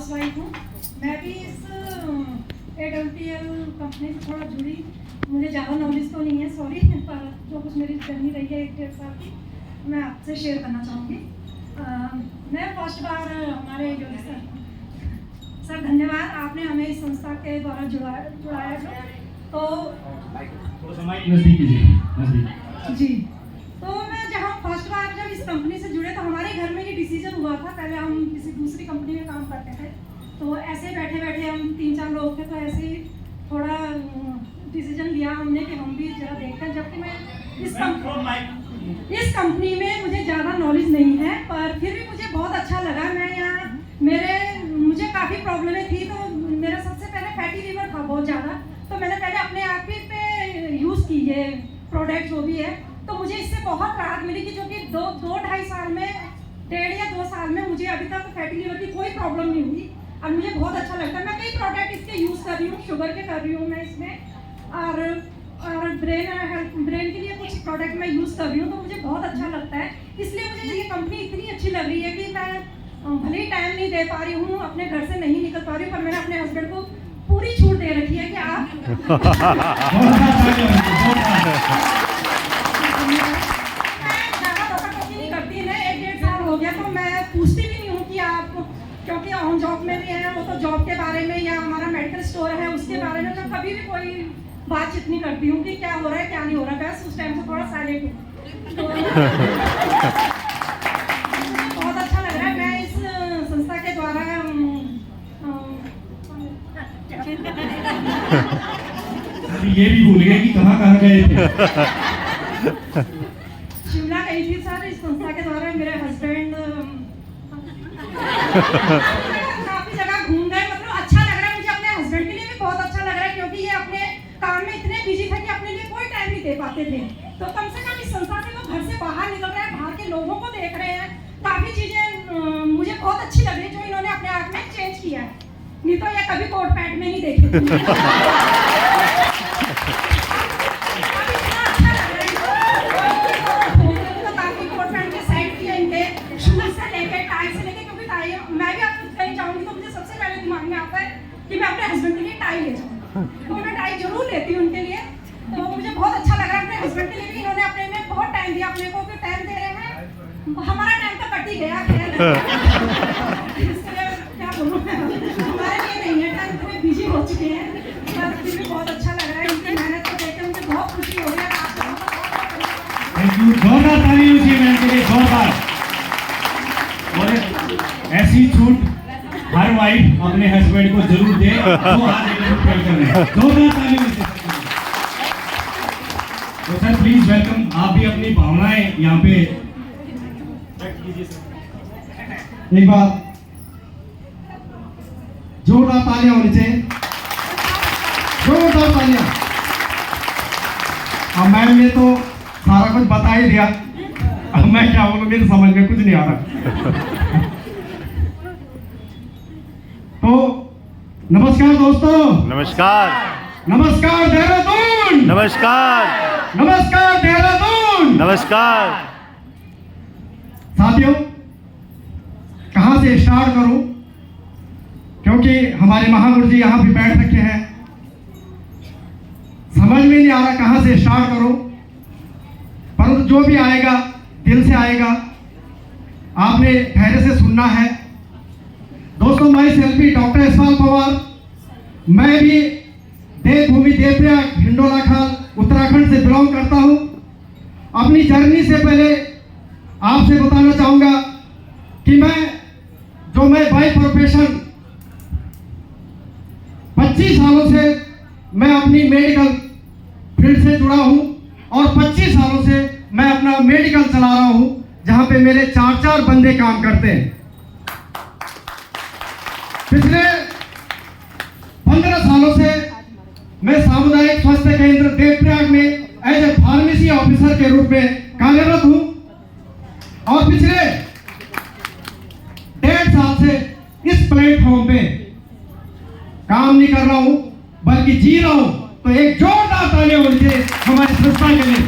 Housewife हूँ। मैं भी इस AWTL कंपनी से थोड़ा जुड़ी, मुझे ज़्यादा नॉलेज तो नहीं है, सॉरी, पर जो कुछ मेरी जर्नी रही है 1-1.5 साल की, मैं आपसे शेयर करना चाहूँगी। मैं फर्स्ट बार हमारे जो सर धन्यवाद, आपने हमें इस संस्था के द्वारा जुड़ाया जो, तो जी, तो मैं जहाँ फर्स्ट बार जब इस कंपनी से जुड़े तो हमारे घर में ये डिसीजन हुआ था। पहले हम किसी दूसरी कंपनी में काम करते थे, तो ऐसे बैठे बैठे हम 3-4 लोग थे, तो ऐसे ही थोड़ा डिसीजन लिया हमने कि हम भी जरा देखते हैं। जबकि मैं इस कंपनी में मुझे ज़्यादा नॉलेज नहीं है, पर फिर भी मुझे बहुत अच्छा लगा। मैं यहाँ मुझे काफ़ी प्रॉब्लमें थी, तो मेरा सबसे पहले फैटी लीवर था बहुत ज़्यादा, तो मैंने पहले अपने आप ही पे यूज़ की ये प्रोडक्ट जो भी है, तो मुझे इससे बहुत राहत मिली कि जो कि 2-2.5 साल में, 1.5 या 2 साल में मुझे अभी तक फैटी लीवर की कोई प्रॉब्लम नहीं हुई और मुझे बहुत अच्छा लगता है। मैं कई प्रोडक्ट इसके यूज़ कर रही हूँ, शुगर के कर रही हूँ मैं इसमें, और ब्रेन के लिए कुछ प्रोडक्ट मैं यूज़ कर रही हूँ, तो मुझे बहुत अच्छा लगता है। इसलिए मुझे ये कंपनी इतनी अच्छी लग रही है कि मैं भले ही टाइम नहीं दे पा रही हूँ, अपने घर से नहीं निकल पा रही हूँ, पर मैंने अपने हस्बैंड को पूरी छूट दे रखी है कि आप हो गया, तो मैं पूछती भी नहीं हूँ कि आप, क्योंकि ऑन जॉब में भी है, वो तो जॉब के बारे में या हमारा मेडिकल स्टोर है उसके बारे में मैं कभी भी कोई बातचीत नहीं करती हूँ कि क्या हो रहा है क्या नहीं हो रहा है। बस उस टाइम से थोड़ा साइलेंट हूँ, तो बहुत अच्छा लग रहा है। मैं इस संस्था के द्वारा ये भी भूल गए कि कहाँ गए थे। शिमला गई थी सर, इस संस्था के द्वारा मेरे हस्बैंड काफी जगह घूम गए। मतलब अच्छा लग रहा है मुझे, अपने हस्बैंड के लिए भी बहुत अच्छा लग रहा है, क्योंकि ये अपने काम में इतने बिजी थे कि अपने लिए कोई टाइम नहीं दे पाते थे। तो कम से कम इस संस्था से वो घर से बाहर निकल रहे हैं, बाहर के लोगों को देख रहे हैं। काफी चीजें मुझे बहुत अच्छी लग रही है जो इन्होंने अपने आप में चेंज किया है, नहीं तो ये कभी कोट पैंट में नहीं देखे थे। कि मैं अपने हस्बैंड के लिए टाई ले जाऊँ, तो मैं टाई जरूर लेती हूँ उनके लिए। तो मुझे बहुत अच्छा लग रहा है, अपने हस्बैंड के लिए भी इन्होंने अपने में बहुत टाइम दिया, अपने को भी टाइम दे रहे हैं। हमारा टाइम तो कट ही गया, इसलिए क्या बोलूँ मैं, हमारे लिए नहीं है, टाइम इतने बिजी हो चुके हैं। पर फिर भी बहुत अच्छा लग रहा है, इनकी मेहनत को देख के मुझे बहुत खुशी हो रही है। थैंक यू, जोरदार ताली उसी मैम के लिए, जोरदार। और ऐसी छूट हर वाइफ अपने हस्बैंड को जरूर दे, तो आज वेलकम है, जोरदार ताली उसी। तो सर प्लीज वेलकम, आप भी अपनी भावनाएं यहाँ पे व्यक्त कीजिए सर। एक बार जोरदार तालियां होनी चाहिए, जोरदार तालियां। अब मैम ने तो सारा कुछ बता ही दिया, अब मैं क्या बोलूं, मेरे समझ में कुछ नहीं आ रहा। तो नमस्कार दोस्तों, नमस्कार, नमस्कार देहरादून, नमस्कार, नमस्कार देहरादून, नमस्कार। साथियों, कहां से स्टार्ट करूं, क्योंकि हमारे महागुरु जी यहां भी बैठ रखे हैं, समझ में नहीं आ रहा कहां से स्टार्ट करूं। परंतु जो भी आएगा दिल से आएगा, आपने धैर्य से सुनना है। दोस्तों, मैं सेल्फी डॉक्टर यशपाल पवार, मैं भी देवभूमि देवप्रयाग हिंडोला खाल उत्तराखंड से बिलोंग करता हूं। अपनी जर्नी से पहले आपसे बताना चाहूंगा कि मैं बाय प्रोफेशन 25 सालों से मैं अपनी मेडिकल फील्ड से जुड़ा हूं और 25 सालों से मैं अपना मेडिकल चला रहा हूं, जहां पे मेरे 4-4 बंदे काम करते हैं। पिछले 15 सालों से मैं सामुदायिक स्वास्थ्य केंद्र देवप्रयाग में एज ए फार्मेसी ऑफिसर के रूप में कार्यरत हूं और पिछले 1.5 साल से इस प्लेटफॉर्म पे काम नहीं कर रहा हूं बल्कि जी रहा हूं। तो एक जोरदार तालियां होनी चाहिए हमारी संस्था के लिए।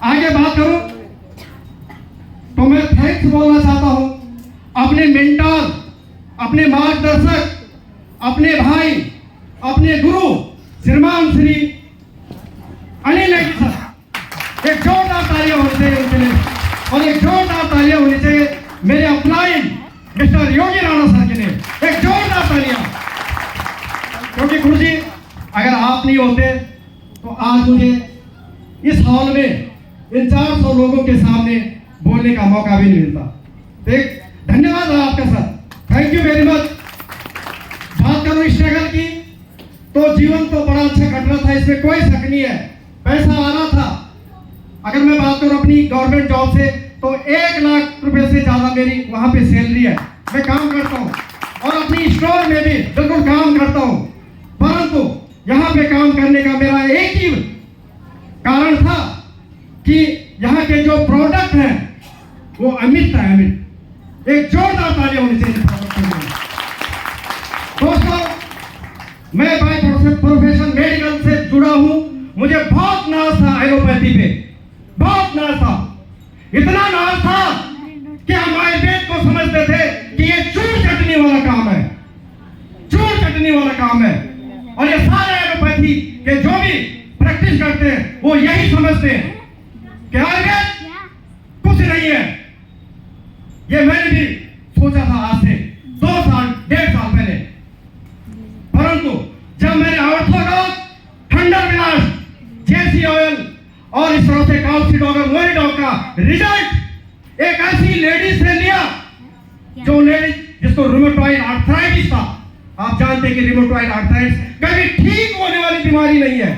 आगे बात करूं तो मैं थैंक्स बोलना चाहता हूं अपने मेंटर, अपने मार्गदर्शक, अपने भाई, अपने गुरु श्रीमान श्री अनिल नेगी सर, एक जोरदार तालियां होनी चाहिए उनके लिए, और एक जोरदार तालियां होनी चाहिए मेरे अपलाइन मिस्टर योगी राणा सर के लिए, एक जोरदार तालियां। क्योंकि गुरु जी अगर आप नहीं होते तो आज मुझे इस हॉल में इन 400 लोगों के सामने बोलने का मौका भी नहीं मिलता। एक धन्यवाद है आपका sir, thank you very much. बात करूं स्ट्रगल की तो जीवन तो बड़ा अच्छा कट रहा था, इसमें कोई शक नहीं है, पैसा आ रहा था। अगर मैं बात करूं अपनी गवर्नमेंट जॉब से तो 1 लाख रुपए से ज्यादा मेरी वहां पे सैलरी है, मैं काम करता हूं और अपनी स्टोर में भी बिल्कुल काम करता हूं। परंतु यहाँ पे काम करने का मेरा एक ही कारण था कि यहाँ के जो प्रोडक्ट हैं वो अमित है, अमित। एक जोरदार तालियां होनी चाहिए प्रोडक्ट के लिए। दोस्तों, मैं बाय प्रोफेशन मेडिकल से जुड़ा हूं, मुझे बहुत नाज था एलोपैथी पे, बहुत नाज था, इतना नाज था कि हम आयुर्वेद को समझते थे कि ये चूर चटनी वाला काम है, चूर चटनी वाला काम है। और ये सारे एलोपैथी के जो भी प्रैक्टिस करते हैं वो यही समझते हैं कि आयुर्वेद कुछ नहीं है। ये मैंने भी सोचा था आज से 2 साल 1.5 साल पहले, परंतु जब मैंने ऑर्थोडॉक्स, थंडर ब्लास्ट, जेसी ऑयल और इस तरह से काउसिडॉग और मोरिडॉग का रिजल्ट एक ऐसी लेडीज से लिया जो लेडीज जिसको रूमेटॉइड आर्थराइटिस था। आप जानते हैं कि रूमेटॉइड आर्थराइटिस कभी ठीक होने वाली बीमारी नहीं है।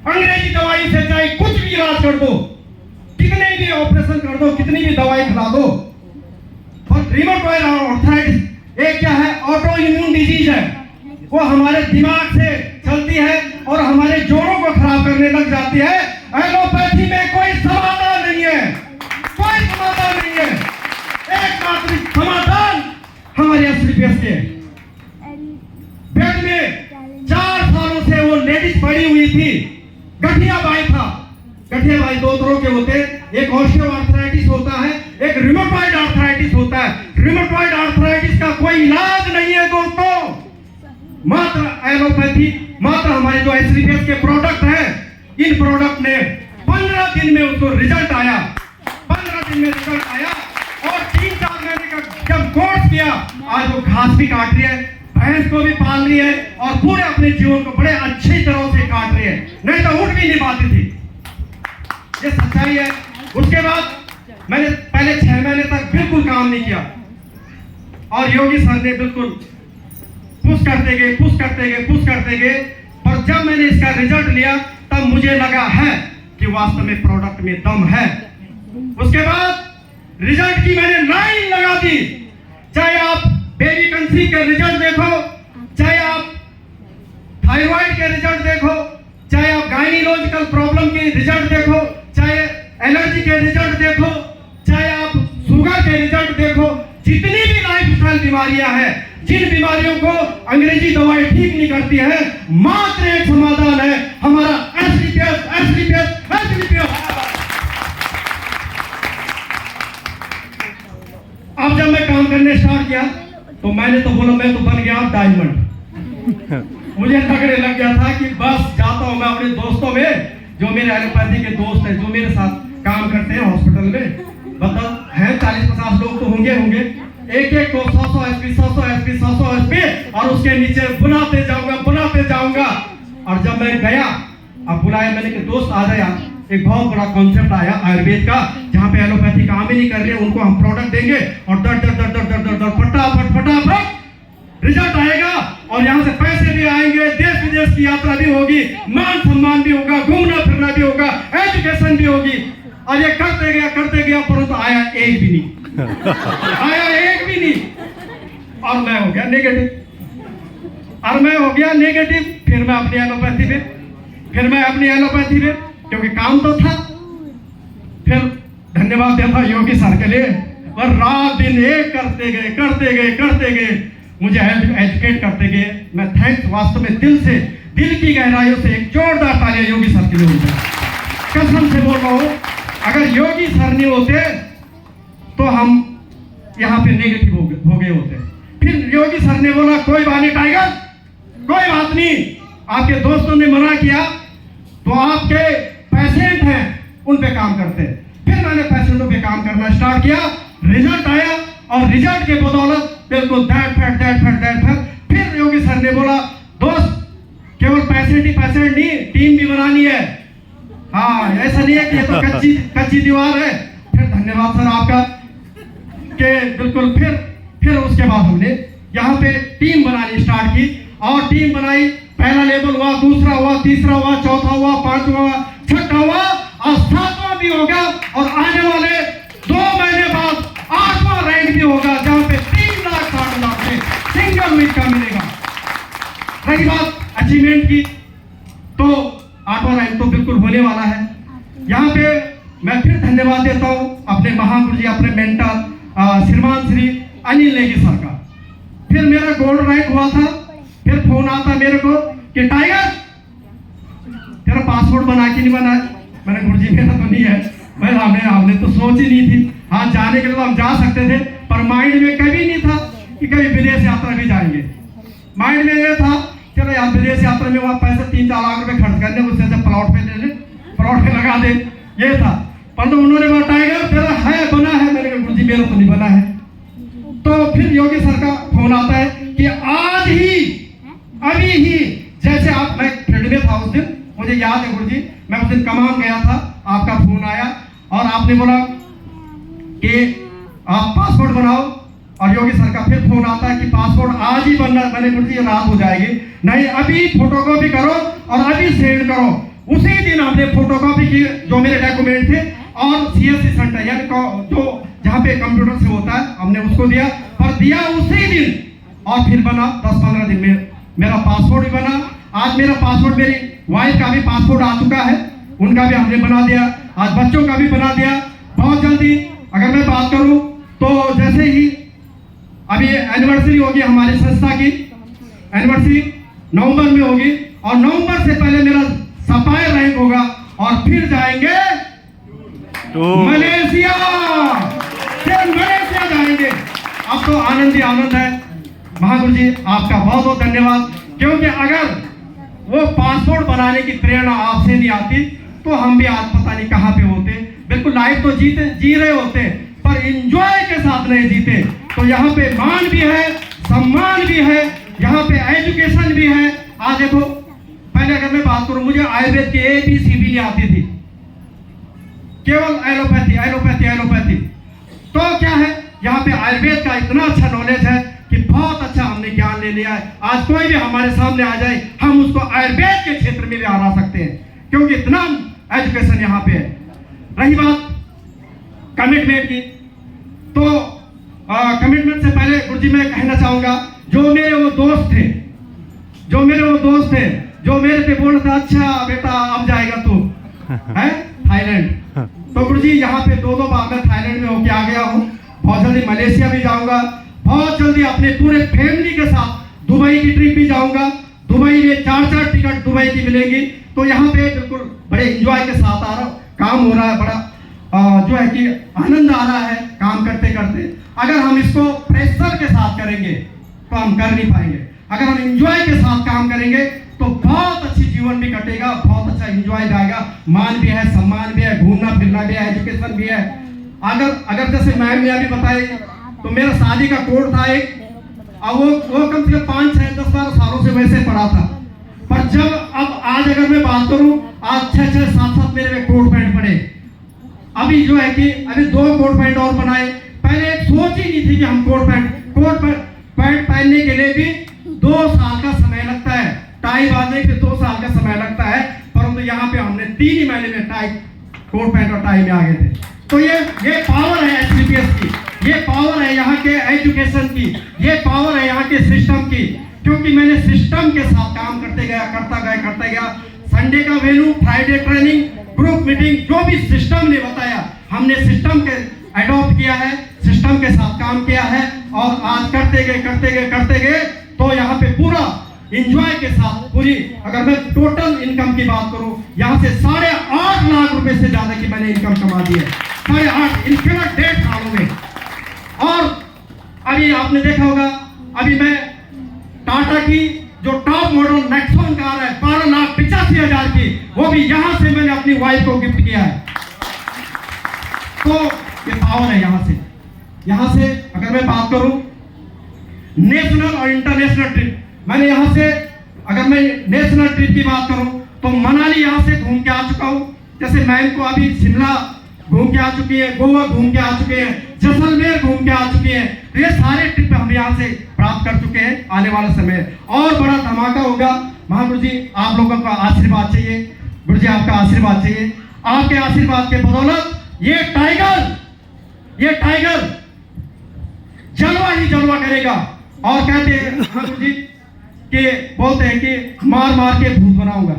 अंग्रेजी दवाई से चाहे कुछ भी इलाज कर दो, कितने भी ऑपरेशन कर दो, कितनी भी दवाई खिला दो, पर रूमेटॉइड आर्थराइटिस एक क्या है, ऑटो इम्यून डिजीज है। वो हमारे दिमाग से चलती है और हमारे जोड़ों को खराब करने लग जाती है। एलोपैथी में कोई समाधान नहीं है, कोई समाधान नहीं है। एकमात्र समाधान हमारे एसलीपीएस के बेड में 4 सालों से वो लेडीज पड़ी हुई थी, गठिया बाई था। गठिया बाई 2 तरह के होते हैं, एक ऑस्टियोआर्थराइटिस होता है, एक रूमेटॉइड आर्थराइटिस होता है। रूमेटॉइड आर्थराइटिस का कोई इलाज नहीं है दोस्तों, मात्र एलोपैथी, मात्र हमारे जो एसलीपीएस के प्रोडक्ट हैं, इन प्रोडक्ट ने 15 दिन में उसको रिजल्ट आया, 15 दिन में रिजल्ट आया। और 3-4 महीने का जब कोर्स किया, आज वो घास भी काट रही है, भैंस को भी पाल रही है और पूरे अपने जीवन को बड़े अच्छी तरह से काट रही है, नहीं तो उठ भी नहीं पाती थी। ये सच्चाई है। उसके बाद मैंने पहले 6 महीने तक बिल्कुल काम नहीं किया और योगी सर ने बिल्कुल पुश करते गए, पुश करते गए, पुश करते गए। पर जब मैंने इसका रिजल्ट लिया तब मुझे लगा है कि वास्तव में प्रोडक्ट में दम है। उसके बाद रिजल्ट की मैंने लाइन लगा दी, चाहे आप बेबी कंसीव के रिजल्ट देखो, चाहे आप थायराइड के रिजल्ट देखो, चाहे आप गायनिकोलॉजिकल प्रॉब्लम के रिजल्ट देखो, चाहे एलर्जी के रिजल्ट देखो, चाहे आप शुगर के रिजल्ट देखो, जितनी भी लाइफस्टाइल बीमारियां हैं, जिन बीमारियों को अंग्रेजी दवाई ठीक नहीं करती है, मात्र एक समाधान है, हमारा एसलीपीएस, एसलीपीएस, एसलीपीएस। अब जब मैं काम करने स्टार्ट किया तो मैंने तो बोला मैं तो बन गया डायमंड। मुझे लगने लग गया था कि बस जाता हूं मैं अपने दोस्तों में, जो मेरे एलोपैथी के दोस्त हैं, जो मेरे साथ काम करते हैं हॉस्पिटल में, मतलब हैं 40-50 लोग तो होंगे, एक को 100 एसपी, 100 एसपी, 100 एसपी, और उसके नीचे बुलाते जाऊंगा। और जब मैं गया, अब बुलाया मैंने कि दोस्त आ जाए यार, एक बहुत बड़ा कॉन्सेप्ट आया आयुर्वेद का, जहाँ पे एलोपैथी काम ही नहीं कर रही है, उनको हम प्रोडक्ट देंगे और दर फटाफट रिजल्ट आएगा और यहाँ से पैसे भी आएंगे, देश विदेश की यात्रा भी होगी, मान सम्मान भी होगा, घूमना फिरना भी होगा, एजुकेशन भी होगी। और ये करते गया परंतु आया एक भी नहीं, आया एक भी नहीं। और मैं हो गया नेगेटिव, फिर मैं अपनी एलोपैथी में, क्योंकि काम तो था। फिर धन्यवाद देता योगी सर के लिए, और रात दिन एक करते गए, मुझे एजुकेट करते गए। मैं थैंक्स वास्तव में दिल की गहराइयों से एक जोरदार तालियां योगी सर के लिए होती है। कसम से बोल रहा हूं, अगर योगी सर नहीं होते तो हम यहाँ पे नेगेटिव हो गए होते। फिर योगी सर ने बोला कोई बात नहीं टाइगर, कोई बात नहीं, आपके दोस्तों ने मना किया तो आपके पेशेंट हैं उन पे काम करते हैं। फिर मैंने पेशेंटों पे काम करना स्टार्ट किया, रिजल्ट आया और रिजल्ट के बदौलत बिल्कुल दैट फैट। फिर योगी सर ने बोला दोस्त केवल पेशेंट ही पेशेंट नहीं, टीम भी बनानी है। हाँ, ऐसा नहीं है कि ये तो कच्ची दीवार है। फिर धन्यवाद सर आपका कि बिल्कुल फिर उसके बाद हमने यहाँ पे टीम बनानी स्टार्ट की और टीम बनाई। पहला लेवल हुआ, दूसरा हुआ, तीसरा हुआ, चौथा हुआ, पांचवा हुआ, छठा हुआ और सातवां भी होगा और आने वाले 2 महीने बाद 8वां रैंक भी होगा जहाँ पे 3,60,000 से सिंगल वीक का मिलेगा। रही बात अचीवमेंट की तो 8वां रैंक तो बिल्कुल होने वाला है। यहाँ पे मैं फिर धन्यवाद देता हूँ अपने महागुरु जी, अपने मेंटर श्रीमान श्री अनिल नेगी सर का। फिर मेरा गोल्ड रैंक हुआ था। फिर फोन आता मेरे को कि टाइगर तेरा पासपोर्ट बना के नहीं बना है। मैंने गुरुजी मेरा तो नहीं है। मैं हमने तो सोच ही नहीं थी। हाँ, जाने के लिए तो हम जा सकते थे पर माइंड में कभी नहीं था कि कभी विदेश यात्रा भी जाएंगे। माइंड में ये था चलो यार विदेश यात्रा में वहाँ पैसे 3-4 लाख रुपए खर्च करने, उससे से प्लॉट पे ले ले, प्लॉट पे लगा दे, ये था। परंतु उन्होंने बोला टाइगर तेरा है, बना है। मैंने कहा गुरुजी मेरा तो नहीं बना है। तो फिर योगी सर का फोन आता है कि आज ही अभी ही जैसे आप, मैं फील्ड में था उस दिन, मुझे याद है गुरुजी, मैं उस दिन कमान गया था, आपका फोन आया और आपने बोला कि आप पासपोर्ट बनाओ और योगी सर का फिर फोन आता है कि पासपोर्ट आज ही बनना। मैंने गुरुजी रात हो जाएगी, नहीं अभी फोटोकॉपी करो और अभी सेंड करो। उसी दिन हमने फोटोकॉपी की जो मेरे डॉक्यूमेंट थे और सीएससी सेंटर यानी जो जहाँ पे कंप्यूटर से होता है हमने उसको दिया, पर दिया उसी दिन और फिर बना 10-15 दिन में मेरा पासपोर्ट भी बना। आज मेरा पासपोर्ट, मेरी वाइफ का भी पासपोर्ट आ चुका है, उनका भी हमने बना दिया। आज बच्चों का भी बना दिया। बहुत जल्दी अगर मैं बात करूं तो जैसे ही अभी एनिवर्सरी होगी हमारी संस्था की, एनिवर्सरी नवंबर में होगी और नवंबर से पहले मेरा सफाई रैंक होगा और फिर जाएंगे मलेशिया, फिर मलेशिया जाएंगे। अब तो आनंद ही आनंद है। महागुरु जी आपका बहुत बहुत धन्यवाद, क्योंकि अगर वो पासपोर्ट बनाने की प्रेरणा आपसे नहीं आती तो हम भी आज पता नहीं कहाँ पे होते। बिल्कुल लाइफ तो जी रहे होते पर एंजॉय के साथ नहीं जीते। तो यहाँ पे मान भी है, सम्मान भी है, यहाँ पे एजुकेशन भी है। आज देखो, पहले अगर मैं बात करूं, मुझे आयुर्वेद की ABC भी नहीं आती थी, केवल एलोपैथी। तो क्या है, यहाँ पे आयुर्वेद का इतना अच्छा नॉलेज है कि बहुत अच्छा हमने ज्ञान ले लिया है। आज कोई भी हमारे सामने आ जाए हम उसको आयुर्वेद के क्षेत्र में भी हरा सकते हैं, क्योंकि इतना एजुकेशन यहाँ पे है। रही बात कमिटमेंट की, तो कमिटमेंट से पहले गुरुजी मैं कहना चाहूंगा, जो मेरे वो दोस्त थे जो मेरे पे बोल रहे थे अच्छा बेटा अब जाएगा तू है थाईलैंड। तो गुरुजी यहाँ पे 2 बार मैं थाईलैंड में होके आ गया हूँ। बहुत जल्दी मलेशिया भी जाऊंगा, बहुत जल्दी अपने पूरे फैमिली के साथ दुबई की ट्रिप भी जाऊंगा। दुबई में 4 टिकट दुबई की मिलेंगी। तो यहाँ पे बिल्कुल बड़े एंजॉय के साथ आ रहा हूँ, काम हो रहा है, बड़ा जो है कि आनंद आ रहा है काम करते करते। अगर हम इसको प्रेशर के साथ करेंगे तो हम कर नहीं पाएंगे। अगर हम एंजॉय के साथ काम करेंगे तो बहुत अच्छी जीवन भी कटेगा, बहुत अच्छा एंजॉय जाएगा। मान भी है, सम्मान भी है, घूमना फिरना भी है, एजुकेशन भी है। अगर जैसे मैम ने अभी बताई तो मेरा शादी का कोड था एक, और वो कम से कम 5, 6, 10, 12 सालों से वैसे पड़ा था। पर जब अब आज अगर मैं बात करूं, आज 6, 6, 7, 7 मेरे में कोट पैंट पड़े। अभी जो है कि अभी 2 कोट पैंट और बनाए। पहले एक सोच ही नहीं थी कि हम कोट पैंट पहनने के लिए भी 2 साल का समय लगता है, टाई बांधने के 2 साल का समय लगता है। परंतु यहाँ पे हमने 3 ही महीने में टाई, कोट पैंट और टाई में आ गए थे। तो ये पावर है HCPS की, ये पावर है यहाँ के एजुकेशन की, ये पावर है यहाँ के सिस्टम की। क्योंकि मैंने सिस्टम के साथ काम करते गया। संडे का venue, Friday training, group meeting, जो भी सिस्टम ने बताया हमने सिस्टम के अडॉप्ट किया है, सिस्टम के साथ काम किया है और आज करते गए तो यहाँ पे पूरा एंजॉय के साथ पूरी, अगर मैं टोटल इनकम की बात करूं, यहाँ से 8.5 लाख रुपए से ज्यादा की मैंने इनकम कमा दी है, 8.5 इन केवल 1.5 सालों में। और अभी आपने देखा होगा, अभी मैं टाटा की जो टॉप मॉडल नेक्सॉन कार है 12,85,000 की, वो भी यहां से मैंने अपनी वाइफ को गिफ्ट किया है। तो ये पावर है यहां से अगर मैं बात करूं नेशनल और इंटरनेशनल ट्रिप, मैंने यहां से अगर मैं नेशनल ट्रिप की बात करूं तो मनाली यहां से घूम के आ चुका हूं। जैसे मैम को अभी शिमला घूम के आ चुकी है, गोवा घूम के आ चुके हैं, जैसलमेर घूम के आ चुके हैं। तो ये सारे ट्रिप हम यहाँ से प्राप्त कर चुके हैं। आने वाला समय और बड़ा धमाका होगा। महागुरु जी आप लोगों का आशीर्वाद चाहिए, गुरु जी आपका आशीर्वाद चाहिए। आपके आशीर्वाद के बदौलत ये टाइगर जलवा ही जलवा करेगा। और कहते हैं महागुरु जी के बोलते हैं कि मार मार के भूत बनाऊंगा।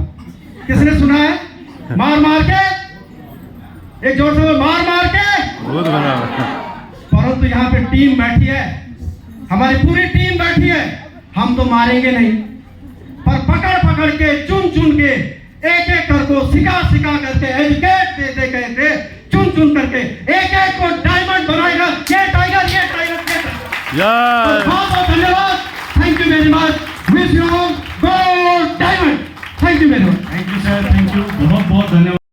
किसने सुना है? मार मार के, एक जोर से मार मार के बहुत बना। परंतु यहाँ पे टीम बैठी है, हमारी पूरी टीम बैठी है। हम तो मारेंगे नहीं, पर पकड़ पकड़ के चुन चुन के एक एक करको सिखा करके एजुकेट देते चुन करके एक एक को डायमंड बनाएगा ये टाइगर। तो बहुत बहुत धन्यवाद। Thank you very much. Wish you all gold diamond. Thank you very much. Thank you sir, thank you, बहुत बहुत धन्यवाद।